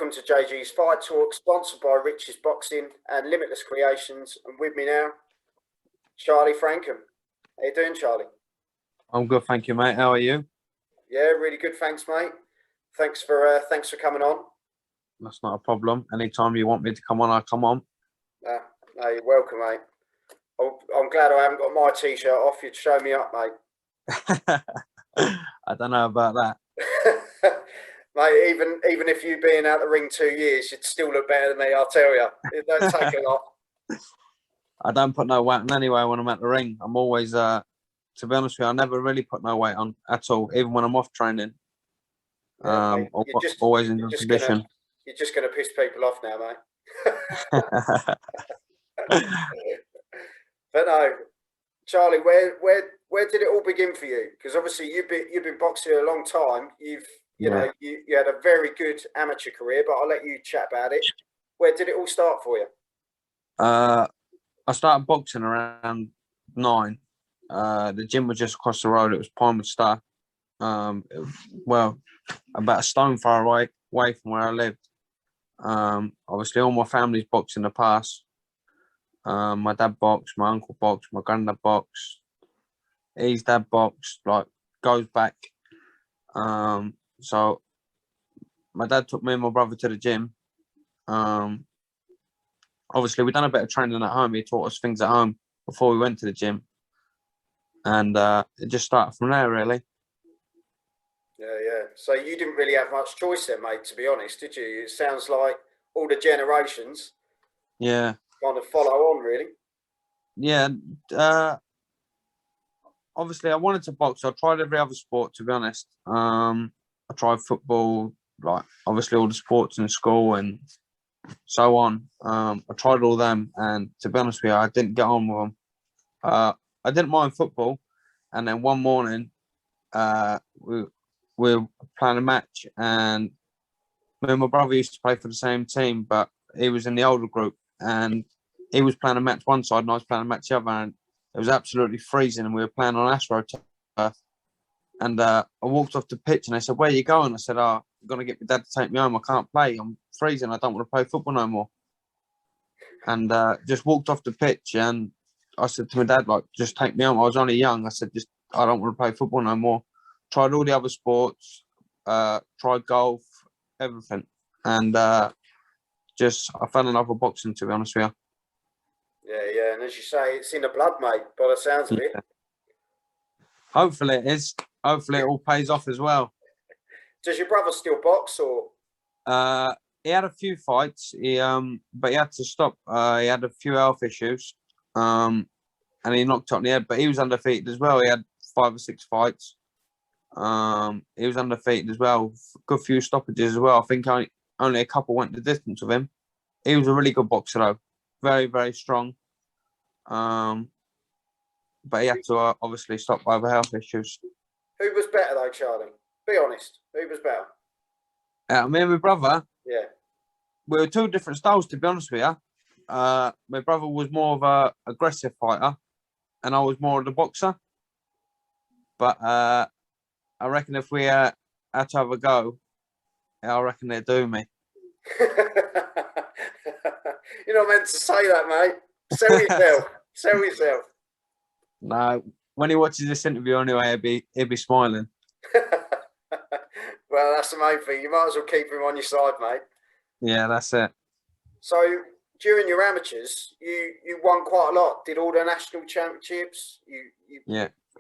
welcome to JG's Fight Talk, sponsored by Rich's Boxing and Limitless Creations. And with me now, Charlie Frankham. How you doing, Charlie? I'm good, thank you, mate. How are you? Yeah, really good, thanks, mate. Thanks for coming on. That's not a problem. Anytime you want me to come on, I'll come on. No, you're welcome, mate. I'm glad I haven't got my T-shirt off. You'd show me up, mate. I don't know about that. Mate, even if you've been out the ring 2 years, you'd still look better than me, I'll tell you. It don't take a lot. I don't put no weight on anyway when I'm at the ring. I'm always, to be honest with you, I never really put no weight on at all, even when I'm off training. Yeah, mate, always in good condition. You're just going to piss people off now, mate. But no, Charlie, where did it all begin for you? Because obviously you've been boxing a long time. You know, you had a very good amateur career, but I'll let you chat about it. Where did it all start for you? I started boxing around 9. The gym was just across the road. It was Pinewood Star. Well, about a stone far away from where I lived. Obviously, all my family's boxed in the past. My dad boxed, my uncle boxed, my granddad boxed. His dad boxed, like, goes back. So my dad took me and my brother to the gym. Obviously, we done a bit of training at home. He taught us things at home before we went to the gym. And it just started from there, really. Yeah. So you didn't really have much choice then, mate, to be honest, did you? It sounds like all the generations kind of follow on, really. Yeah. Obviously, I wanted to box. I tried every other sport, to be honest. I tried football, like, obviously all the sports in school and so on. I tried all them, and to be honest with you, I didn't get on with them. I didn't mind football, and then one morning, we were playing a match, and me and my brother used to play for the same team, but he was in the older group, and he was playing a match one side, and I was playing a match the other, and it was absolutely freezing, and we were playing on AstroTurf. And I walked off the pitch, and they said, "Where are you going?" I said, "I'm going to get my dad to take me home. I can't play. I'm freezing. I don't want to play football no more." And just walked off the pitch, and I said to my dad, like, "Just take me home." I was only young. I said, I don't want to play football no more. Tried all the other sports, tried golf, everything. And I fell in love with boxing, to be honest with you. Yeah. And as you say, it's in the blood, mate, by the sounds of it. Hopefully it is. Hopefully it all pays off as well. Does your brother still box, or? He had a few fights, but he had to stop. He had a few health issues, and he knocked out in the head. But he was undefeated as well. He had 5 or 6 fights. He was undefeated as well. Good few stoppages as well. I think only a couple went the distance with him. He was a really good boxer though, very, very strong. But he had to obviously stop over health issues. Who was better though, Charlie? Be honest. Who was better? Me and my brother. Yeah. We were 2 different styles, to be honest with you. My brother was more of a aggressive fighter, and I was more of the boxer. But I reckon if we had to have a go, I reckon they'd do me. You're not meant to say that, mate. Sell yourself. Sell yourself. No, when he watches this interview anyway, he'll be smiling. Well, that's the main thing. You might as well keep him on your side, mate. Yeah, that's it. So during your amateurs, you won quite a lot. Did all the national championships. You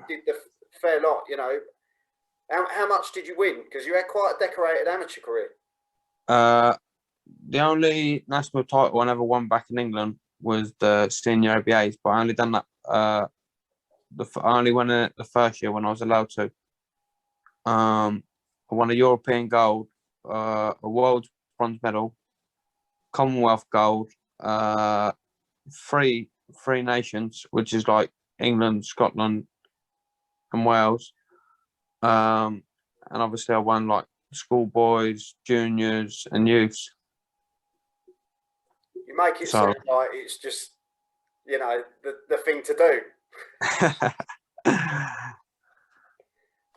did the fair lot. You know, how much did you win? Because you had quite a decorated amateur career. The only national title I ever won back in England was the senior ABAs, but I only done that. I only won it the first year when I was allowed to. I won a European gold, a world bronze medal, Commonwealth gold, 3 nations, which is like England, Scotland, and Wales. And obviously I won like schoolboys, juniors, and youths. You make it sound like it's just, you know, the thing to do.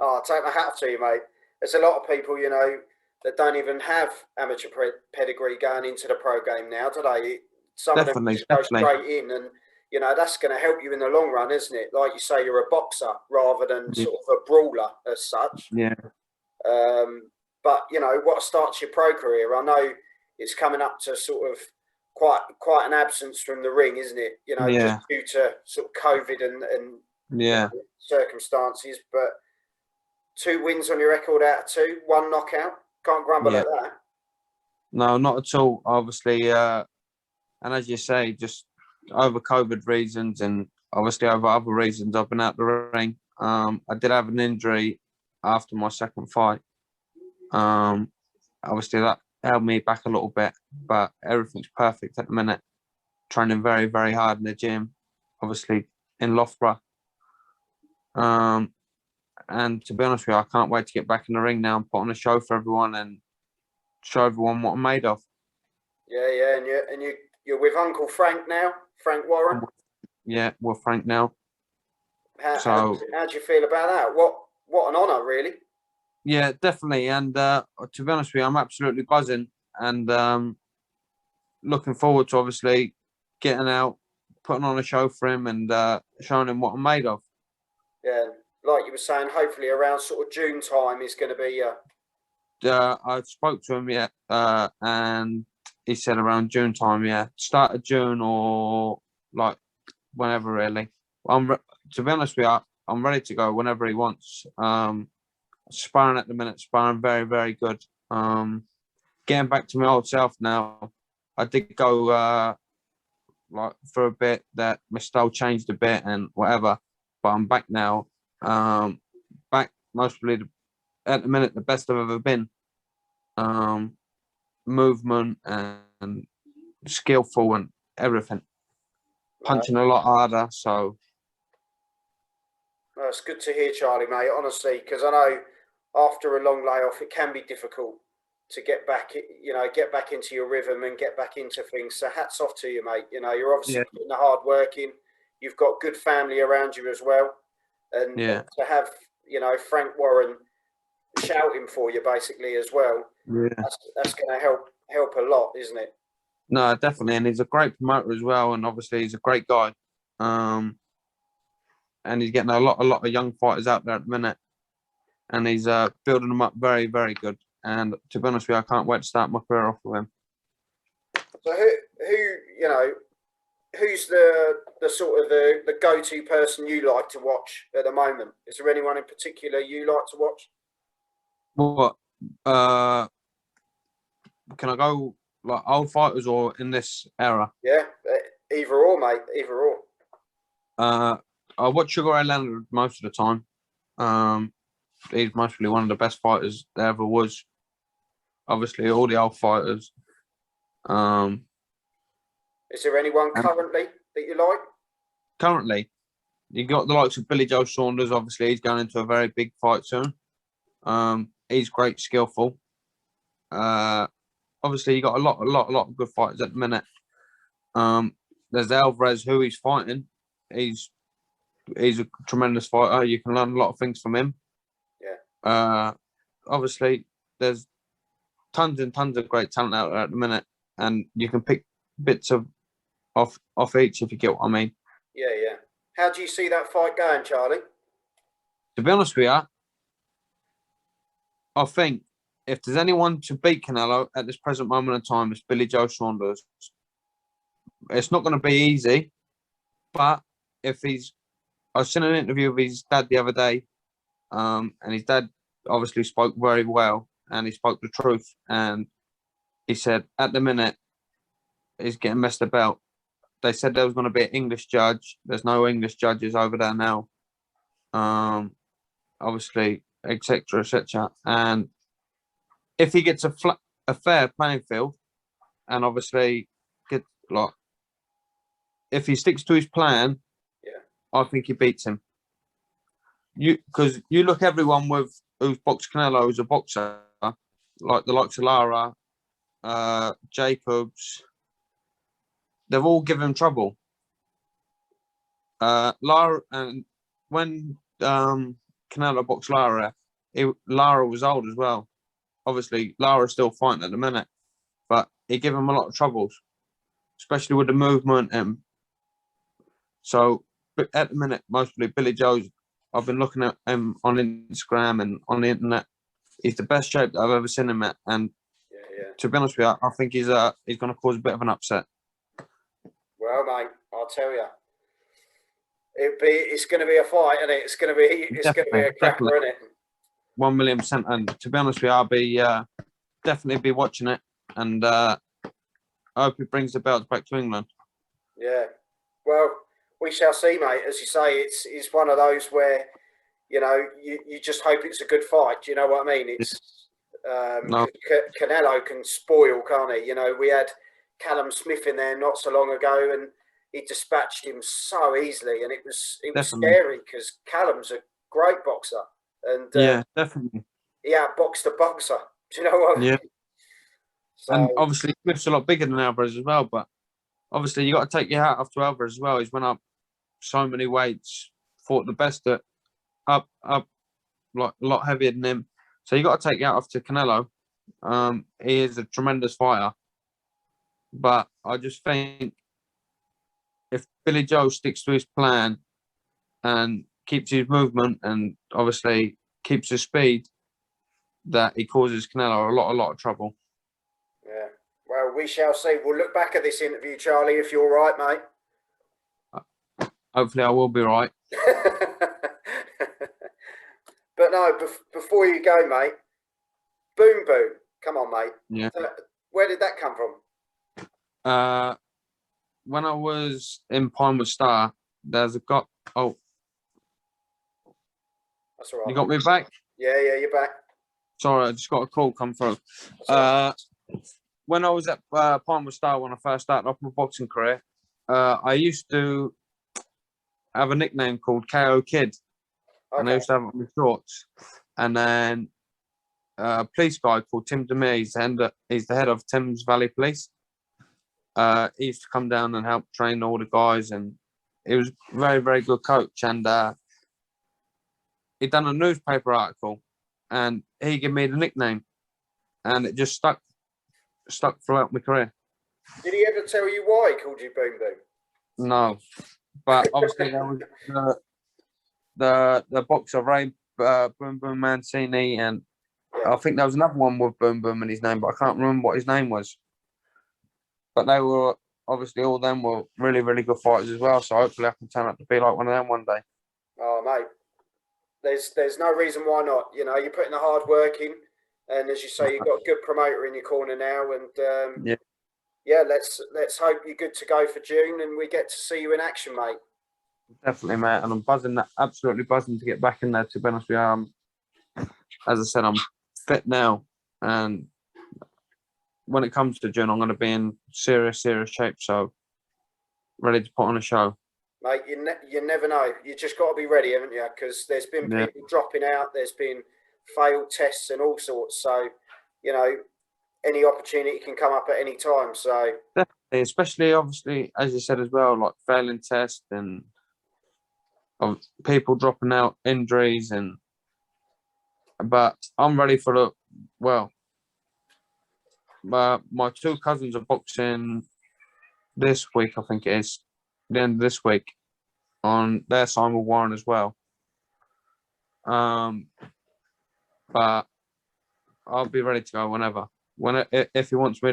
Oh, I take my hat off to you, mate. There's a lot of people, you know, that don't even have amateur pedigree going into the pro game now, do they? Some of them just go straight in, and that's going to help you in the long run, isn't it? Like you say, you're a boxer rather than sort of a brawler as such. Yeah. But what starts your pro career? I know it's coming up to sort of quite an absence from the ring, isn't it? Just due to sort of COVID and circumstances. But 2 wins on your record out of 2, 1 knockout. Can't grumble at that. No, not at all. Obviously, and as you say, just over COVID reasons and obviously over other reasons, I've been out the ring. I did have an injury after my second fight. Obviously that held me back a little bit, but everything's perfect at the minute. Training very, very hard in the gym, obviously in Loughborough. And to be honest with you, I can't wait to get back in the ring now and put on a show for everyone and show everyone what I'm made of. Yeah, and you're with Uncle Frank now, Frank Warren. Yeah, we're Frank now. How do you feel about that? What an honour, really. Yeah, definitely. And to be honest with you, I'm absolutely buzzing and looking forward to obviously getting out, putting on a show for him and showing him what I'm made of. Yeah, like you were saying, hopefully around sort of June time is going to be. I spoke to him, and he said around June time, start of June or like whenever really. To be honest with you, I'm ready to go whenever he wants. Sparring at the minute, sparring very, very good. Getting back to my old self now. I did go like for a bit that my style changed a bit and whatever, but I'm back now. Back mostly at the minute the best I've ever been. Movement and skillful and everything. Punching a lot harder, so. Well, it's good to hear, Charlie, mate, honestly, because I know after a long layoff it can be difficult to get back into your rhythm and get back into things. So hats off to you, mate. You're obviously putting the hard work in. You've got good family around you as well. And to have, Frank Warren shouting for you basically as well, that's going to help a lot, isn't it? No, definitely. And he's a great promoter as well. And obviously he's a great guy. And he's getting a lot of young fighters out there at the minute. And he's building them up very, very good. And to be honest with you, I can't wait to start my career off with him. So who's the sort of the go-to person you like to watch at the moment? Is there anyone in particular you like to watch? What? Can I go like old fighters or in this era? Yeah, either or, mate. Either or. I watch Sugar Ray Leonard most of the time. He's mostly one of the best fighters there ever was. Obviously, all the old fighters. Is there anyone currently that you like? Currently, you got the likes of Billy Joe Saunders. Obviously, he's going into a very big fight soon. He's great, skillful. Obviously, you got a lot of good fighters at the minute. There's Alvarez, who he's fighting. He's a tremendous fighter. You can learn a lot of things from him. Yeah. Obviously, there's tons and tons of great talent out there at the minute, and you can pick bits off each if you get what I mean. Yeah. How do you see that fight going, Charlie? To be honest with you, I think if there's anyone to beat Canelo at this present moment in time, it's Billy Joe Saunders. It's not going to be easy, but I've seen an interview with his dad the other day, and his dad obviously spoke very well, and he spoke the truth, and he said at the minute he's getting messed about. They said there was going to be an English judge. There's no English judges over there now. Obviously, etc. And if he gets a fair playing field, and obviously if he sticks to his plan, I think he beats him. Because you look everyone who's boxed Canelo who's a boxer, like the likes of Lara, Jacobs, they've all given him trouble. Lara, and when Canelo boxed Lara, Lara was old as well. obviously Lara's still fighting at the minute, but he gave him a lot of troubles, especially with the movement. And so at the minute, mostly Billy Joe's, I've been looking at him on Instagram and on the internet. He's the best shape that I've ever seen him at. And to be honest with you, I think he's going to cause a bit of an upset. Well, mate, I'll tell you. It's going to be a fight, isn't it? It's going to be a cracker, isn't it? 1,000,000%. And to be honest with you, I'll be definitely be watching it, and I hope he brings the belts back to England. Yeah. Well, we shall see, mate. As you say, it's one of those where, you know, you just hope it's a good fight. Do you know what I mean? It's No. Canelo can spoil, can't he? You know, we had Callum Smith in there not so long ago, and he dispatched him so easily, and it was scary because Callum's a great boxer, and yeah, definitely, he outboxed the boxer. Do you know what I mean? Yeah. So, and obviously Smith's a lot bigger than Alvarez as well, but obviously you got to take your hat off to Alvarez as well. He's went up so many weights, fought the best at up like a lot heavier than him. So you got to take your hat off to Canelo. He is a tremendous fighter, but I just think if Billy Joe sticks to his plan and keeps his movement and obviously keeps his speed, that he causes Canelo a lot of trouble. Yeah. Well, we shall see. We'll look back at this interview, Charlie, if you're right, mate. Hopefully I will be right. But no, before you go, mate, Boom Boom. Come on, mate. Yeah. Where did that come from? When I was in Pinewood Star, there's a guy. Oh, that's all right. You got me back? Yeah, you're back. Sorry, I just got a call come through. When I was at Pinewood Star, when I first started off my boxing career, I used to have a nickname called KO Kid. Okay. And I used to have it on my shorts. And then a police guy called Tim Demir, he's the head of Thames Valley Police. He used to come down and help train all the guys, and he was a very, very good coach. And he'd done a newspaper article, and he gave me the nickname, and it just stuck throughout my career. Did he ever tell you why he called you Boom Boom? No, but obviously there was the boxer Ray Boom Boom Mancini, and I think there was another one with Boom Boom in his name, but I can't remember what his name was. But they were obviously all of them were really, really good fighters as well. So hopefully I can turn up to be like one of them one day. Oh, mate, there's no reason why not. You know, you're putting the hard work in, and as you say, you've got a good promoter in your corner now, and yeah, let's hope you're good to go for June, and we get to see you in action, mate. Definitely, mate, and I'm buzzing, absolutely buzzing to get back in there. To be honest with you, as I said, I'm fit now, and when it comes to June, I'm going to be in serious shape. So ready to put on a show. Mate, you never know. You just got to be ready, haven't you? Because there's been people dropping out. There's been failed tests and all sorts. So, you know, any opportunity can come up at any time. So definitely, especially obviously, as you said as well, like failing tests and people dropping out, injuries, but I'm ready for my two cousins are boxing this week, I think it is, the end of this week, on their side with Warren as well. But I'll be ready to go whenever. If he wants me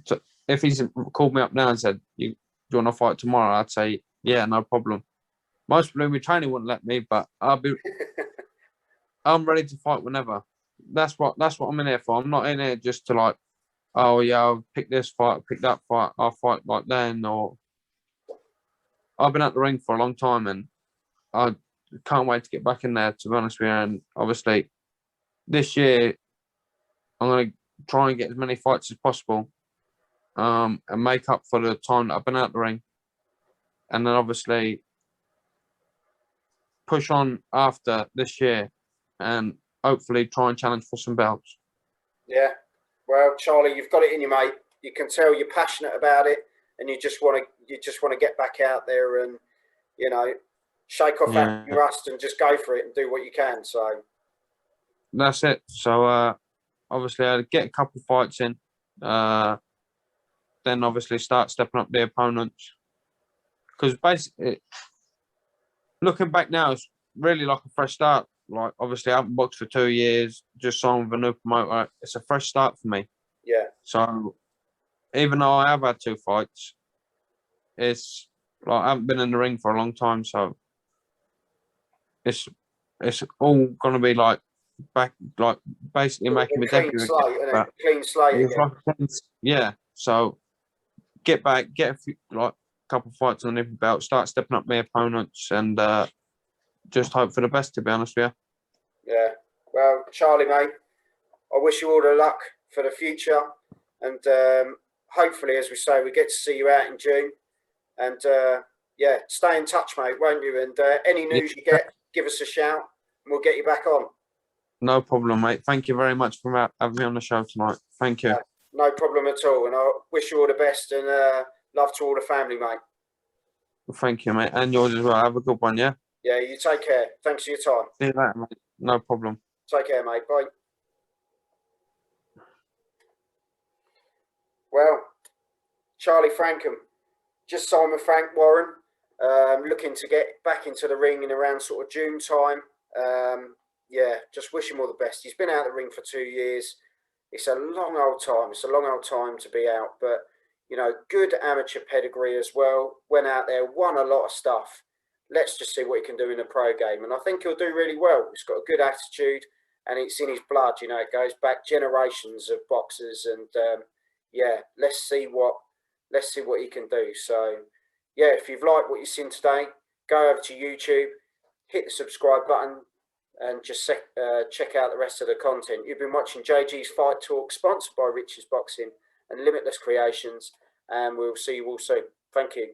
to if he's called me up now and said, do you want to fight tomorrow? I'd say, yeah, no problem. Most preliminary training wouldn't let me, but I'm ready to fight whenever. That's what I'm in here for. I'm not in here just to like, oh yeah, I'll pick this fight, pick that fight, I'll fight like then. Or I've been at the ring for a long time, and I can't wait to get back in there, to be honest with you. And obviously this year I'm going to try and get as many fights as possible, and make up for the time that I've been out the ring, and then obviously push on after this year and hopefully try and challenge for some belts. Yeah. Well, Charlie, you've got it in you, mate. You can tell you're passionate about it, and you just want to get back out there and, you know, shake off that rust and just go for it and do what you can. So that's it. So obviously I'd get a couple fights in, then obviously start stepping up the opponents. Because basically, looking back now, it's really like a fresh start. Like, obviously, I haven't boxed for 2 years, just signed with a new promoter. It's a fresh start for me. Yeah. So, even though I have had 2 fights, it's like I haven't been in the ring for a long time. So, it's all going to be like back, like basically making me Clean debut slate, again. isn't But it? Clean slate it's again. like, yeah. So, get back, get a few, like, couple fights on the belt, start stepping up my opponents, and just hope for the best, to be honest with you. Yeah. Well, Charlie, mate, I wish you all the luck for the future, and hopefully, as we say, we get to see you out in June. And yeah, stay in touch, mate, won't you? And any news you get, give us a shout, and we'll get you back on. No problem, mate. Thank you very much for having me on the show tonight. Thank you. No problem at all. And I wish you all the best, and love to all the family, mate. Thank you, mate. And yours as well. Have a good one, yeah? Yeah, you take care. Thanks for your time. See you later, mate. No problem. Take care, mate. Bye. Well, Charlie Frankham, just signed with Frank Warren, looking to get back into the ring in around sort of June time. Yeah, just wish him all the best. He's been out of the ring for 2 years. It's a long old time. It's a long old time to be out, but you know, good amateur pedigree as well. Went out there, won a lot of stuff. Let's just see what he can do in the pro game, and I think he'll do really well. He's got a good attitude, and it's in his blood. You know, it goes back generations of boxers, and yeah, let's see what he can do. So yeah, if you've liked what you've seen today, go over to YouTube, hit the subscribe button, and just check out the rest of the content. You've been watching JG's Fight Talk, sponsored by Rich's Boxing and Limitless Creations, and we'll see you all soon. Thank you.